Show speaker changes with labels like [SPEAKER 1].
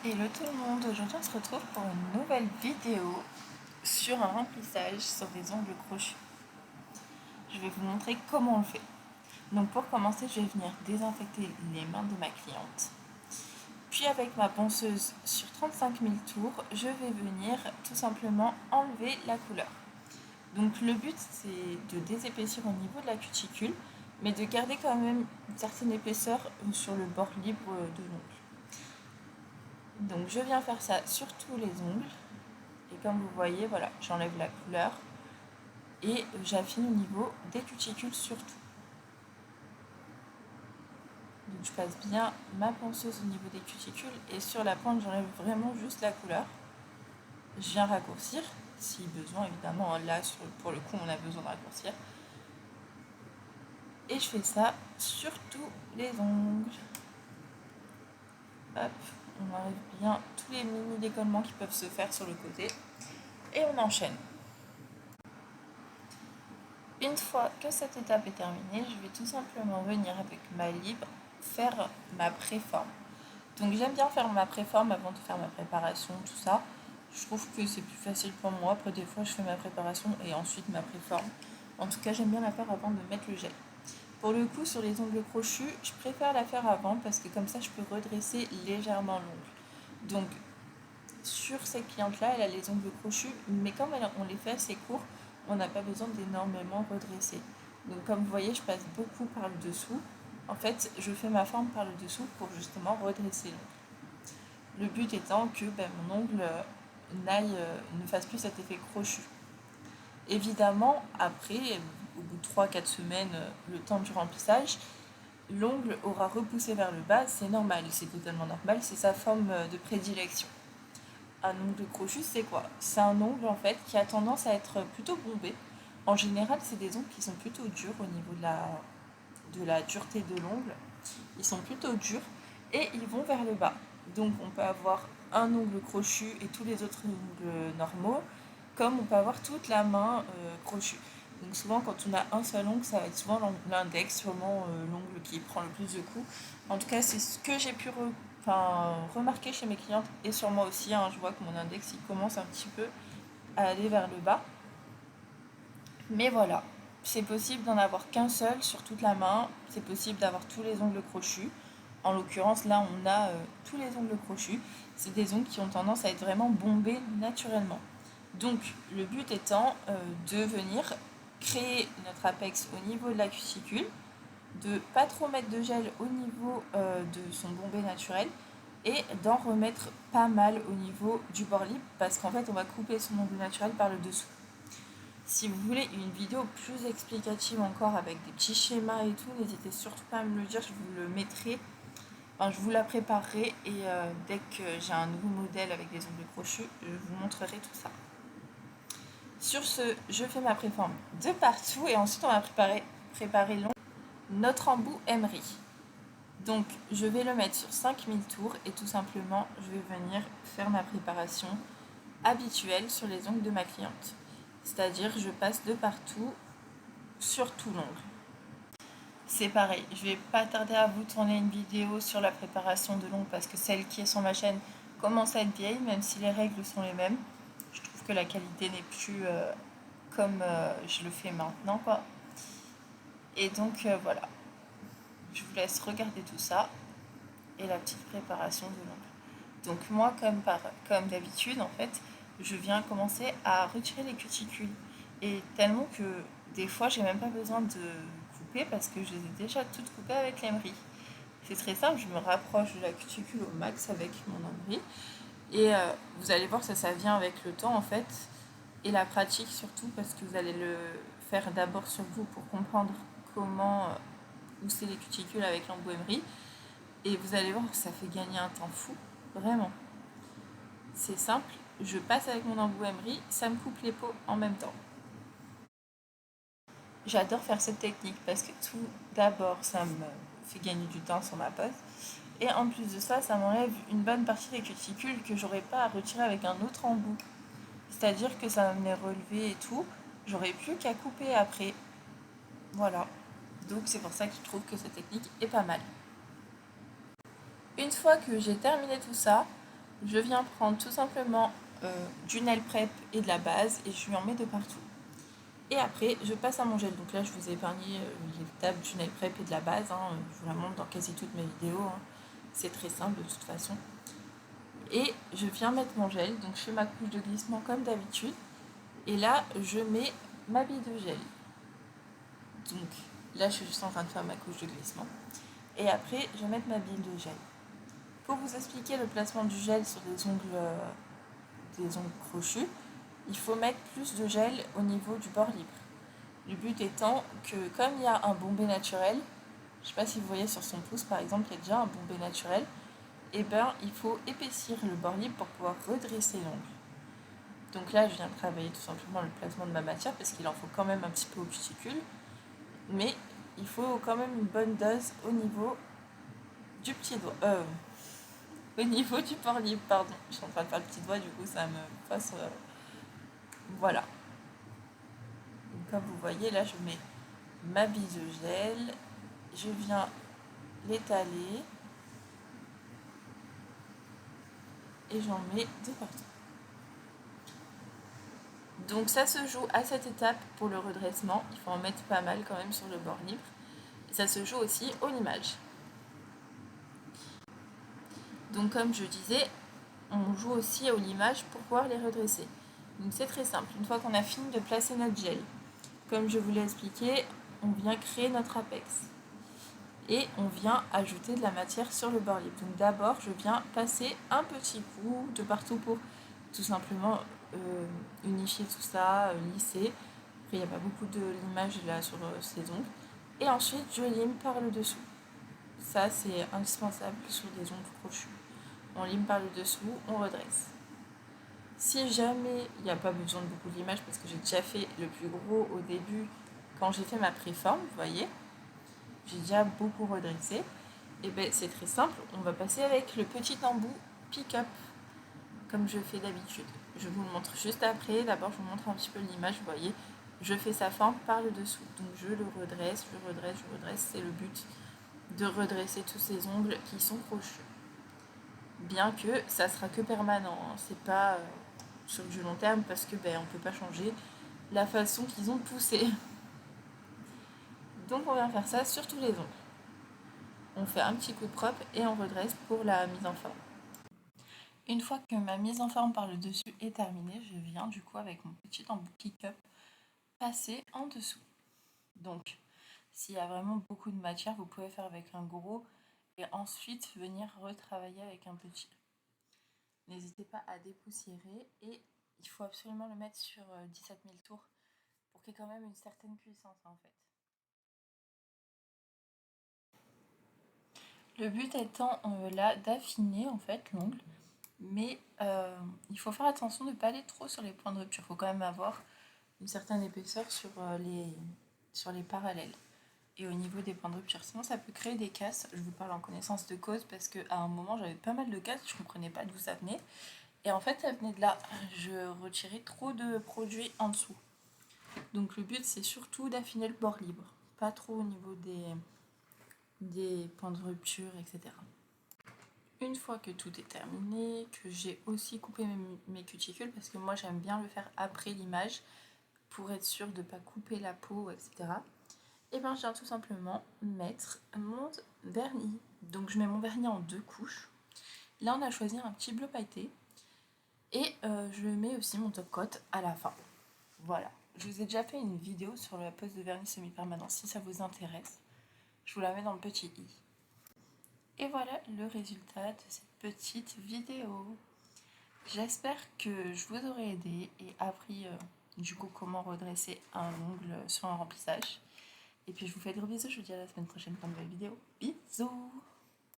[SPEAKER 1] Hello tout le monde, aujourd'hui on se retrouve pour une nouvelle vidéo sur un remplissage sur des ongles crochus. Je vais vous montrer comment on le fait. Donc pour commencer, je vais venir désinfecter les mains de ma cliente. Puis avec ma ponceuse sur 35 000 tours, je vais venir tout simplement enlever la couleur. Donc le but c'est de désépaissir au niveau de la cuticule, mais de garder quand même une certaine épaisseur sur le bord libre de l'ongle. Donc je viens faire ça sur tous les ongles. Et comme vous voyez, voilà, j'enlève la couleur et j'affine au niveau des cuticules surtout. Donc je passe bien ma ponceuse au niveau des cuticules et sur la pointe, j'enlève vraiment juste la couleur. Je viens raccourcir, si besoin évidemment, là pour le coup on a besoin de raccourcir. Et je fais ça sur tous les ongles. Hop, on enlève bien tous les mini décollements qui peuvent se faire sur le côté et on enchaîne. Une fois que cette étape est terminée, je vais tout simplement venir avec ma libre faire ma préforme. Donc j'aime bien faire ma préforme avant de faire ma préparation, tout ça. Je trouve que c'est plus facile pour moi. Après des fois je fais ma préparation et ensuite ma préforme. En tout cas j'aime bien la faire avant de mettre le gel. Pour le coup sur les ongles crochus, je préfère la faire avant parce que comme ça je peux redresser légèrement l'ongle. Donc sur cette cliente-là, elle a les ongles crochus, mais comme on les fait assez courts, on n'a pas besoin d'énormément redresser. Donc comme vous voyez, je passe beaucoup par le dessous. En fait, je fais ma forme par le dessous pour justement redresser l'ongle. Le but étant que mon ongle ne fasse plus cet effet crochu. Évidemment, après, au bout de 3-4 semaines, le temps du remplissage, l'ongle aura repoussé vers le bas, c'est normal, c'est totalement normal, c'est sa forme de prédilection. Un ongle crochu, c'est quoi? C'est un ongle en fait qui a tendance à être plutôt bombé. En général, c'est des ongles qui sont plutôt durs au niveau de la dureté de l'ongle. Ils sont plutôt durs et ils vont vers le bas. Donc on peut avoir un ongle crochu et tous les autres ongles normaux, comme on peut avoir toute la main crochue. Donc souvent quand on a un seul ongle, ça va être souvent l'index, sûrement l'ongle qui prend le plus de coups. En tout cas, c'est ce que j'ai pu remarquer chez mes clientes et sur moi aussi. Je vois que mon index il commence un petit peu à aller vers le bas. Mais voilà, c'est possible d'en avoir qu'un seul sur toute la main. C'est possible d'avoir tous les ongles crochus. En l'occurrence, là, on a tous les ongles crochus. C'est des ongles qui ont tendance à être vraiment bombés naturellement. Donc, le but étant de venir créer notre apex au niveau de la cuticule, de pas trop mettre de gel au niveau de son bombé naturel et d'en remettre pas mal au niveau du bord libre parce qu'en fait, on va couper son ongle naturel par le dessous. Si vous voulez une vidéo plus explicative encore avec des petits schémas et tout, n'hésitez surtout pas à me le dire, je vous le mettrai. Je vous la préparerai et dès que j'ai un nouveau modèle avec des ongles crochus, je vous montrerai tout ça. Sur ce, je fais ma préforme de partout et ensuite on va préparer notre embout emery. Donc je vais le mettre sur 5000 tours et tout simplement je vais venir faire ma préparation habituelle sur les ongles de ma cliente. C'est-à-dire je passe de partout sur tout l'ongle. C'est pareil, je vais pas tarder à vous tourner une vidéo sur la préparation de l'ongle parce que celle qui est sur ma chaîne commence à être vieille, même si les règles sont les mêmes. Je trouve que la qualité n'est plus comme je le fais maintenant, quoi. Et donc voilà, je vous laisse regarder tout ça et la petite préparation de l'ongle. Donc moi, comme d'habitude, en fait, je viens commencer à retirer les cuticules. Et tellement que des fois, j'ai même pas besoin de couper parce que je les ai déjà toutes coupées avec l'emery. C'est très simple, je me rapproche de la cuticule au max avec mon emery. Et vous allez voir, ça vient avec le temps en fait. Et la pratique surtout parce que vous allez le faire d'abord sur vous pour comprendre comment pousser les cuticules avec l'embout emery. Et vous allez voir que ça fait gagner un temps fou, vraiment. C'est simple, je passe avec mon embout emery, ça me coupe les peaux en même temps. J'adore faire cette technique parce que tout d'abord, ça me fait gagner du temps sur ma pose. Et en plus de ça m'enlève une bonne partie des cuticules que j'aurais pas à retirer avec un autre embout. C'est-à-dire que ça va venir relever et tout, j'aurais plus qu'à couper après. Voilà. Donc c'est pour ça que je trouve que cette technique est pas mal. Une fois que j'ai terminé tout ça, je viens prendre tout simplement du nail prep et de la base et je lui en mets de partout. Et après, je passe à mon gel. Donc là, je vous ai épargné l'étape du nail prep et de la base. Hein. Je vous la montre dans quasi toutes mes vidéos. Hein. C'est très simple de toute façon. Et je viens mettre mon gel. Donc je fais ma couche de glissement comme d'habitude. Et là, je mets ma bille de gel. Donc là, je suis juste en train de faire ma couche de glissement. Et après, je vais mettre ma bille de gel. Pour vous expliquer le placement du gel sur des ongles crochus, il faut mettre plus de gel au niveau du bord libre. Le but étant que comme il y a un bombé naturel, je ne sais pas si vous voyez sur son pouce par exemple, il y a déjà un bombé naturel, et ben il faut épaissir le bord libre pour pouvoir redresser l'ongle. Donc là je viens de travailler tout simplement le placement de ma matière parce qu'il en faut quand même un petit peu au cuticule, mais il faut quand même une bonne dose au niveau du petit doigt. Au niveau du bord libre, pardon. Je suis en train de faire le petit doigt, du coup ça me fasse... voilà. Donc, comme vous voyez là je mets ma bille de gel, je viens l'étaler et j'en mets de partout. Donc ça se joue à cette étape pour le redressement, il faut en mettre pas mal quand même sur le bord libre. Et ça se joue aussi au limage. Donc comme je disais, on joue aussi au limage pour pouvoir les redresser. Donc c'est très simple, une fois qu'on a fini de placer notre gel, comme je vous l'ai expliqué, on vient créer notre apex. Et on vient ajouter de la matière sur le bord libre. Donc d'abord, je viens passer un petit coup de partout pour tout simplement unifier tout ça, lisser. Après, il n'y a pas beaucoup de limage là sur ces ongles. Et ensuite, je lime par le dessous. Ça, c'est indispensable sur des ongles crochus. On lime par le dessous, on redresse. Si jamais il n'y a pas besoin de beaucoup de limage, parce que j'ai déjà fait le plus gros au début quand j'ai fait ma préforme, vous voyez, j'ai déjà beaucoup redressé. Et bien c'est très simple, on va passer avec le petit embout pick-up, comme je fais d'habitude. Je vous le montre juste après, d'abord je vous montre un petit peu l'image, vous voyez, je fais sa forme par le dessous. Donc je le redresse, je redresse, je redresse, c'est le but de redresser tous ces ongles qui sont crochus. Bien que ça sera que permanent, hein. C'est pas sur du long terme parce que on peut pas changer la façon qu'ils ont poussé. Donc on vient faire ça sur tous les ongles. On fait un petit coup de propre et on redresse pour la mise en forme. Une fois que ma mise en forme par le dessus est terminée, je viens du coup avec mon petit embout kick-up passer en dessous. Donc, s'il y a vraiment beaucoup de matière, vous pouvez faire avec un gros et ensuite venir retravailler avec un petit. N'hésitez pas à dépoussiérer et il faut absolument le mettre sur 17 000 tours pour qu'il y ait quand même une certaine puissance en fait. Le but étant là d'affiner en fait l'ongle, mais il faut faire attention de ne pas aller trop sur les points de rupture. Il faut quand même avoir une certaine épaisseur sur les parallèles et au niveau des points de rupture. Sinon ça peut créer des casses. Je vous parle en connaissance de cause parce qu'à un moment j'avais pas mal de casses, je comprenais pas d'où ça venait. Et en fait ça venait de là. Je retirais trop de produits en dessous. Donc le but c'est surtout d'affiner le bord libre, pas trop au niveau des points de rupture, etc. Une fois que tout est terminé, que j'ai aussi coupé mes cuticules, parce que moi j'aime bien le faire après l'image, pour être sûr de ne pas couper la peau, etc. Et bien je viens tout simplement mettre mon vernis. Donc je mets mon vernis en 2 couches. Là on a choisi un petit bleu pailleté. Et je mets aussi mon top coat à la fin. Voilà. Je vous ai déjà fait une vidéo sur la pose de vernis semi-permanent si ça vous intéresse. Je vous la mets dans le petit i. Et voilà le résultat de cette petite vidéo. J'espère que je vous aurai aidé et appris du coup comment redresser un ongle sur un remplissage. Et puis je vous fais de gros bisous, je vous dis à la semaine prochaine pour une nouvelle vidéo. Bisous!